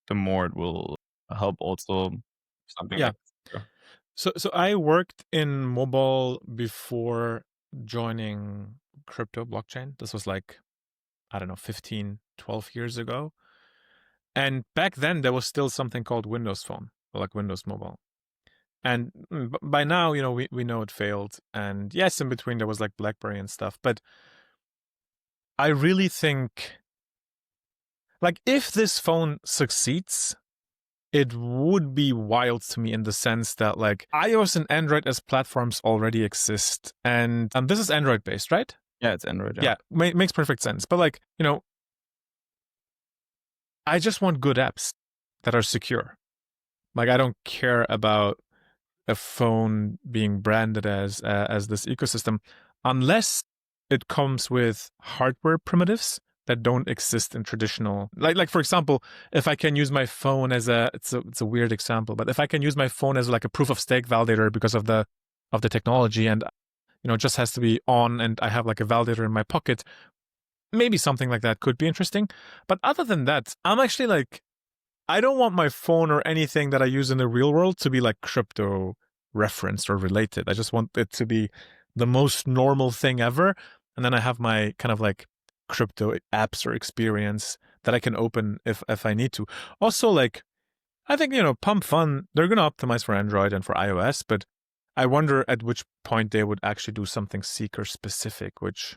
the more it will help also something Yeah. like this. So I worked in mobile before joining crypto blockchain. This was like, I don't know, 15, 12 years ago. And back then there was still something called Windows Phone, or like Windows Mobile. And by now, we know it failed. And yes, in between there was like BlackBerry and stuff. But I really think, like, if this phone succeeds, it would be wild to me in the sense that like iOS and Android as platforms already exist. And this is Android based, right? Yeah, it's Android. Yeah, makes perfect sense. But like, I just want good apps that are secure. Like, I don't care about a phone being branded as this ecosystem unless it comes with hardware primitives that don't exist in traditional, like for example, if I can use my phone as it's a weird example, but if I can use my phone as like a proof of stake validator because of the technology, and it just has to be on, and I have like a validator in my pocket, maybe something like that could be interesting. But other than that, I'm actually like, I don't want my phone or anything that I use in the real world to be like crypto referenced or related. I just want it to be the most normal thing ever. and then I have my kind of like crypto apps or experience that I can open if I need to. Also, like, I think, Pump Fun, they're going to optimize for Android and for iOS, but I wonder at which point they would actually do something Seeker specific, which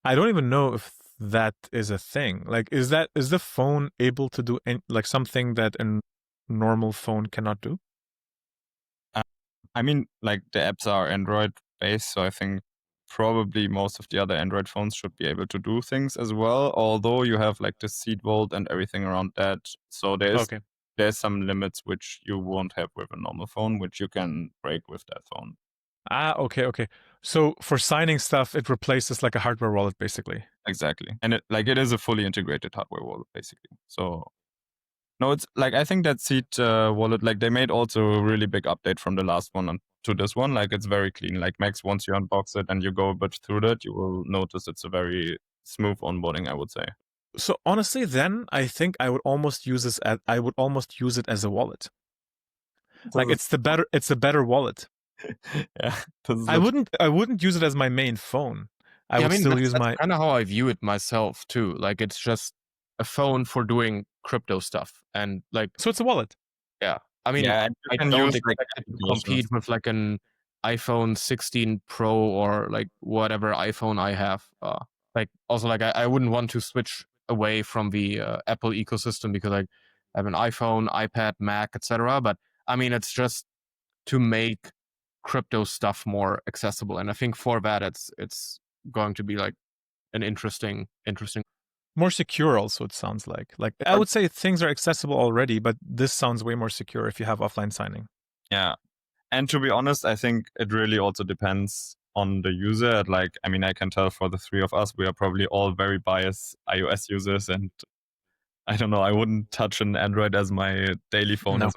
I don't even know if that is a thing. Like, is the phone able to do like something that a normal phone cannot do? I mean, like the apps are Android based, so I think probably most of the other Android phones should be able to do things as well. Although you have like the seed vault and everything around that, so there's some limits which you won't have with a normal phone, which you can break with that phone. Okay. So for signing stuff, it replaces like a hardware wallet, basically. Exactly, and it is a fully integrated hardware wallet, basically. So no, it's like I think that seed wallet, like they made also a really big update from the last one to this one. Like it's very clean. Like Max, once you unbox it and you go a bit through that, you will notice it's a very smooth onboarding, I would say. So honestly, then I think I would almost use it as a wallet. Like it's a better wallet. Yeah, I wouldn't use it as my main phone. I would still use that's kind of how I view it myself too. Like it's just a phone for doing crypto stuff, and like so it's a wallet. Yeah, I mean, yeah, I don't expect it to compete with like an iPhone 16 Pro or like whatever iPhone I have. Like also like I wouldn't want to switch away from the Apple ecosystem because like I have an iPhone, iPad, Mac, etc. But I mean, it's just to make crypto stuff more accessible, and I think for that it's going to be like an interesting. More secure also, it sounds like. Like I would say things are accessible already, but this sounds way more secure if you have offline signing. Yeah. And to be honest, I think it really also depends on the user. Like, I mean, I can tell for the three of us, we are probably all very biased iOS users. And I don't know, I wouldn't touch an Android as my daily phone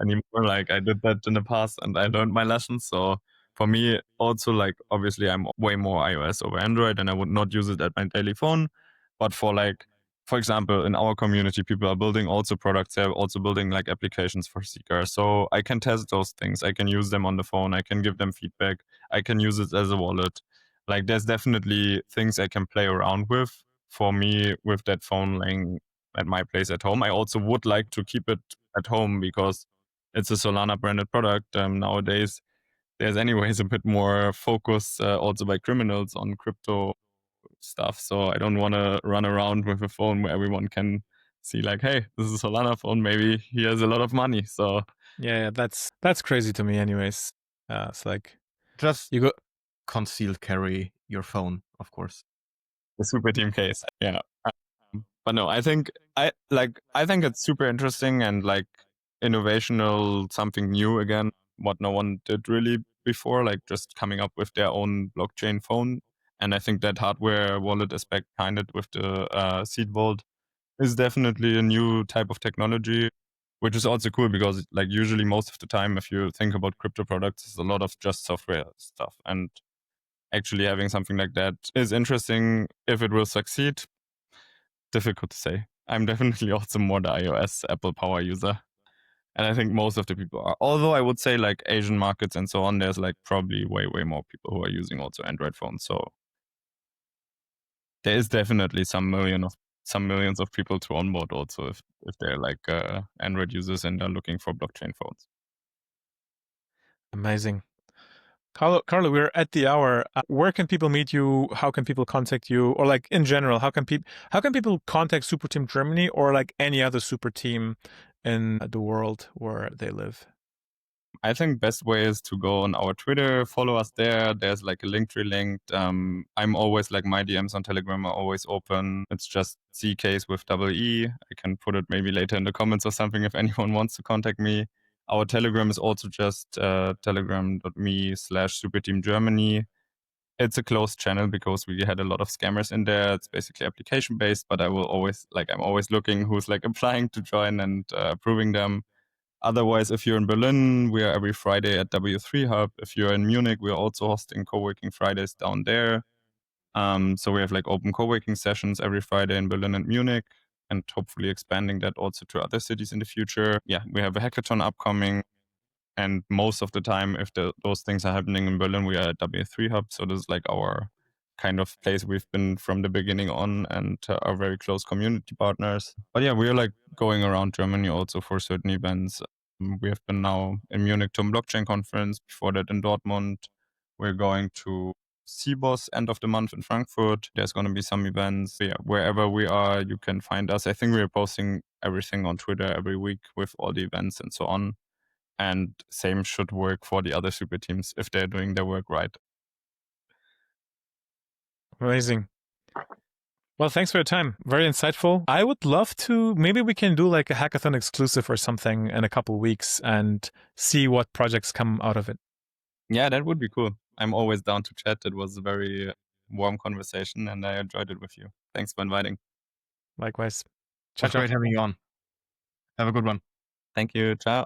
anymore. Like I did that in the past and I learned my lessons. So for me, also, like, obviously, I'm way more iOS over Android and I would not use it at my daily phone. But for example, in our community, people are building also products. They're also building like applications for Seeker. So I can test those things. I can use them on the phone. I can give them feedback. I can use it as a wallet. Like there's definitely things I can play around with. For me, with that phone laying at my place at home, I also would like to keep it at home because it's a Solana branded product. Nowadays, there's anyways a bit more focus also by criminals on crypto stuff. So I don't want to run around with a phone where everyone can see like, hey, this is a Solana phone. Maybe he has a lot of money. So yeah, that's crazy to me. Anyways, it's like just you go concealed carry your phone, of course. The Superteam case, yeah. But no, I think it's super interesting and like innovational, something new again, what no one did really before, like just coming up with their own blockchain phone. And I think that hardware wallet aspect behind it with the seed vault is definitely a new type of technology, which is also cool because like usually most of the time, if you think about crypto products, it's a lot of just software stuff. And actually having something like that is interesting. If it will succeed, difficult to say. I'm definitely also more the iOS Apple Power user. And I think most of the people are. Although I would say like Asian markets and so on, there's like probably way, way more people who are using also Android phones. So there is definitely some millions of people to onboard also if they're like Android users and are looking for blockchain phones. Amazing. Carlo, we're at the hour. Where can people meet you? How can people contact you? Or like in general, how can people contact Superteam Germany or like any other super team in the world where they live? I think best way is to go on our Twitter, follow us there. There's like a link tree linked. I'm always like my DMs on Telegram are always open. It's just CKs with double E. I can put it maybe later in the comments or something if anyone wants to contact me. Our Telegram is also just telegram.me/superteamgermany. It's a closed channel because we had a lot of scammers in there. It's basically application based, but I'm always looking who's like applying to join and approving them. Otherwise, if you're in Berlin, we are every Friday at W3 Hub. If you're in Munich, we're also hosting co-working Fridays down there. So we have like open co-working sessions every Friday in Berlin and Munich, and hopefully expanding that also to other cities in the future. Yeah, we have a hackathon upcoming. And most of the time, if those things are happening in Berlin, we are at W3 Hub. So this is like our kind of place we've been from the beginning on and are very close community partners. But yeah, we are like going around Germany also for certain events. We have been now in Munich to a blockchain conference, before that in Dortmund. We're going to CBOS end of the month in Frankfurt. There's going to be some events. Yeah, wherever we are, you can find us. I think we're posting everything on Twitter every week with all the events and so on. And same should work for the other super teams if they're doing their work right. Amazing. Well, thanks for your time. Very insightful. I would love to, maybe we can do like a hackathon exclusive or something in a couple of weeks and see what projects come out of it. Yeah, that would be cool. I'm always down to chat. It was a very warm conversation and I enjoyed it with you. Thanks for inviting. Likewise. It was great having you on. Have a good one. Thank you. Ciao.